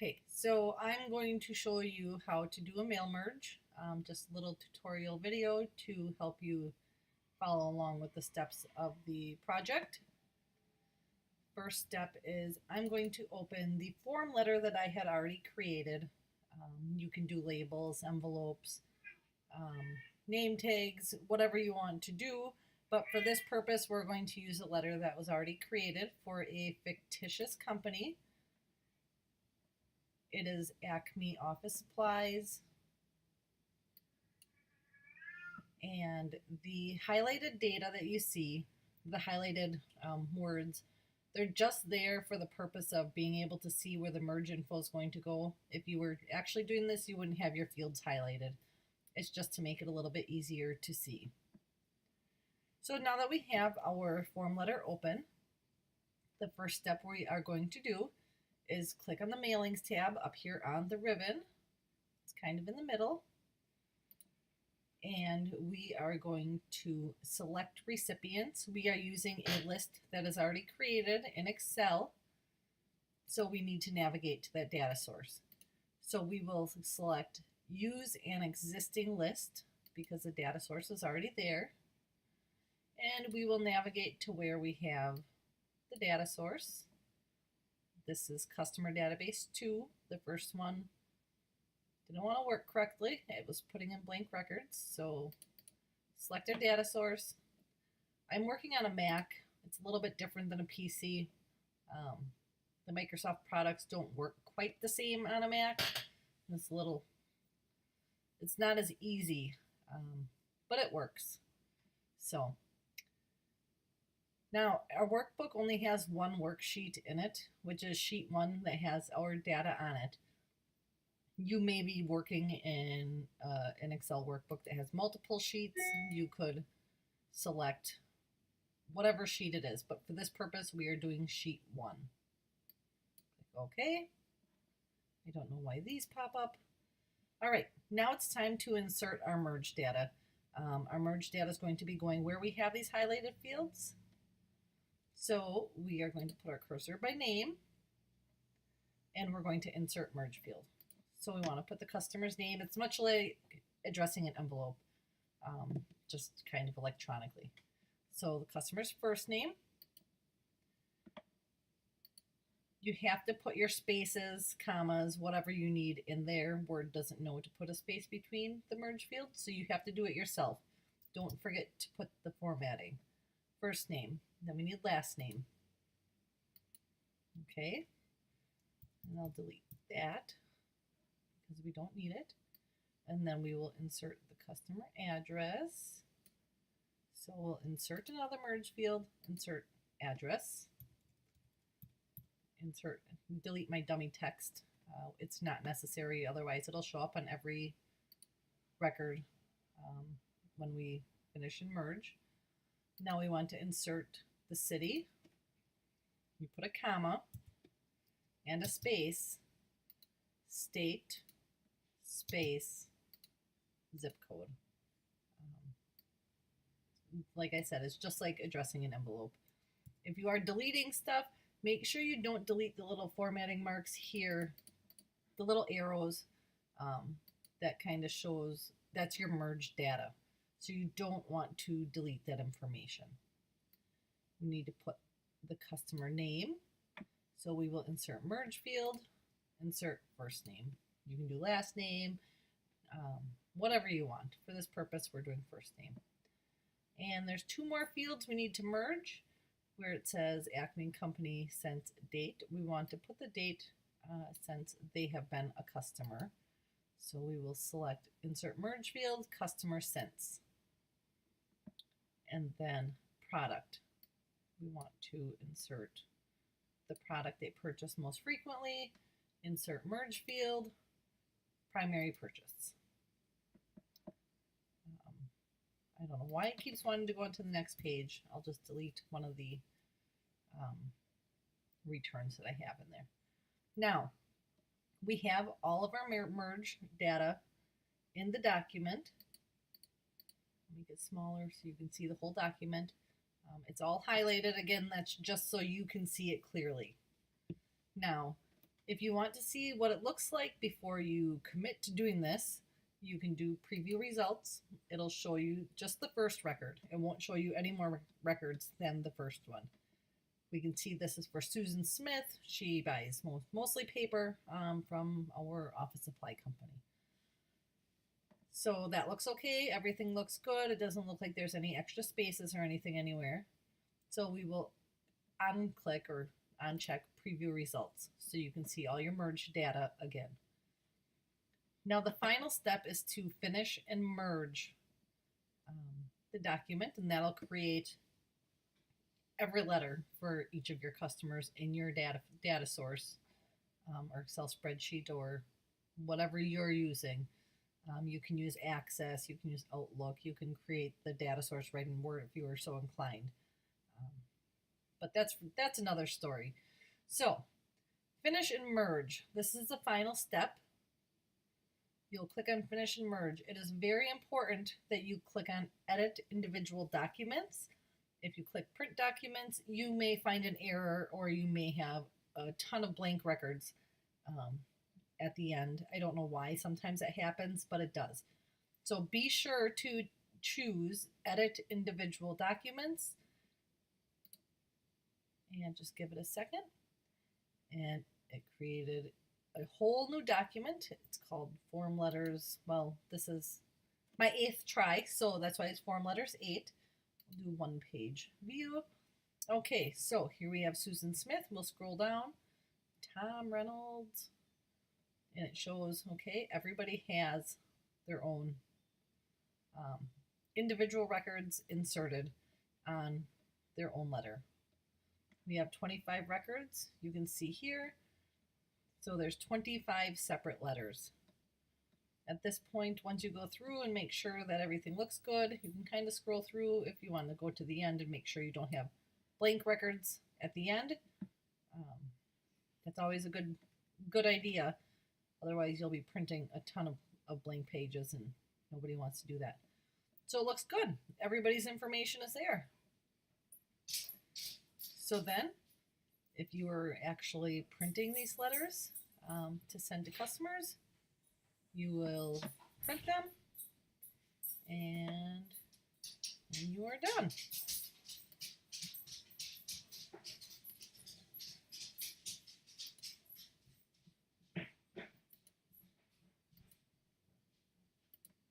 Okay, so I'm going to show you how to do a mail merge, just a little tutorial video to help you follow along with the steps of the project. First step is I'm going to open the form letter that I had already created. You can do labels, envelopes, name tags, whatever you want to do. But for this purpose, we're going to use a letter that was already created for a fictitious company. It is Acme Office Supplies. And the highlighted data that you see, the highlighted words, they're just there for the purpose of being able to see where the merge info is going to go. If you were actually doing this, you wouldn't have your fields highlighted. It's just to make it a little bit easier to see. So now that we have our form letter open, the first step we are going to do is click on the Mailings tab up here on the ribbon. It's kind of in the middle. And we are going to select recipients. We are using a list that is already created in Excel, so we need to navigate to that data source. So we will select use an existing list because the data source is already there, and we will navigate to where we have the data source. This is customer database 2, the first one didn't want to work correctly. It was putting in blank records. So select our data source. I'm working on a Mac. It's a little bit different than a PC. The Microsoft products don't work quite the same on a Mac. It's not as easy, but it works. So now our workbook only has one worksheet in it, which is sheet 1 that has our data on it. You may be working in an Excel workbook that has multiple sheets. You could select whatever sheet it is, but for this purpose, we are doing sheet 1. Click OK. I don't know why these pop up. All right, now it's time to insert our merge data. Our merge data is going to be going where we have these highlighted fields. So we are going to put our cursor by name, and we're going to insert merge field. So we want to put the customer's name. It's much like addressing an envelope, just kind of electronically. So the customer's first name. You have to put your spaces, commas, whatever you need in there. Word doesn't know to put a space between the merge field, so you have to do it yourself. Don't forget to put the formatting. First name. Then we need last name. Okay. And I'll delete that, because we don't need it. And then we will insert the customer address. So we'll insert another merge field, insert address, delete my dummy text. It's not necessary, otherwise it'll show up on every record when we finish and merge. Now we want to insert the city. You put a comma and a space, state, space, zip code. Like I said, it's just like addressing an envelope. If you are deleting stuff, make sure you don't delete the little formatting marks here, the little arrows. That kind of shows that's your merged data. So you don't want to delete that information. We need to put the customer name. So we will insert merge field, insert first name. You can do last name, whatever you want. For this purpose, we're doing first name. And there's 2 more fields we need to merge where it says Acme Company since date. We want to put the date since they have been a customer. So we will select insert merge field, customer since. And then product. We want to insert the product they purchase most frequently, insert merge field, primary purchase. I don't know why it keeps wanting to go into the next page. I'll just delete one of the returns that I have in there. Now, we have all of our merge data in the document. Make it smaller so you can see the whole document. It's all highlighted. Again, that's just so you can see it clearly. Now, If you want to see what it looks like before you commit to doing this, you can do preview results. It'll show you just the first record. It won't show you any more records than the first one. We can see this is for Susan Smith. She buys mostly paper from our office supply company. So that looks okay. Everything looks good. It doesn't look like there's any extra spaces or anything anywhere. So we will unclick or uncheck preview results so you can see all your merged data again. Now the final step is to finish and merge the document, and that'll create every letter for each of your customers in your data source or Excel spreadsheet or whatever you're using. You can use Access, you can use Outlook, you can create the data source right in Word if you are so inclined. But that's another story. So finish and merge. This is the final step. You'll click on finish and merge. It is very important that you click on edit individual documents. If you click print documents, you may find an error or you may have a ton of blank records at the end. I don't know why sometimes that happens, but it does. So be sure to choose edit individual documents and just give it a second. And it created a whole new document. It's called Form Letters. Well, this is my 8th try, so that's why it's Form Letters 8. We'll do one page view. Okay, so here we have Susan Smith. We'll scroll down. Tom Reynolds. And it shows, okay, everybody has their own individual records inserted on their own letter. We have 25 records. You can see here. So there's 25 separate letters. At this point, once you go through and make sure that everything looks good, you can kind of scroll through if you want to go to the end and make sure you don't have blank records at the end. That's always a good idea. Otherwise, you'll be printing a ton of blank pages and nobody wants to do that. So it looks good. Everybody's information is there. So then, if you are actually printing these letters to send to customers, you will print them and you are done.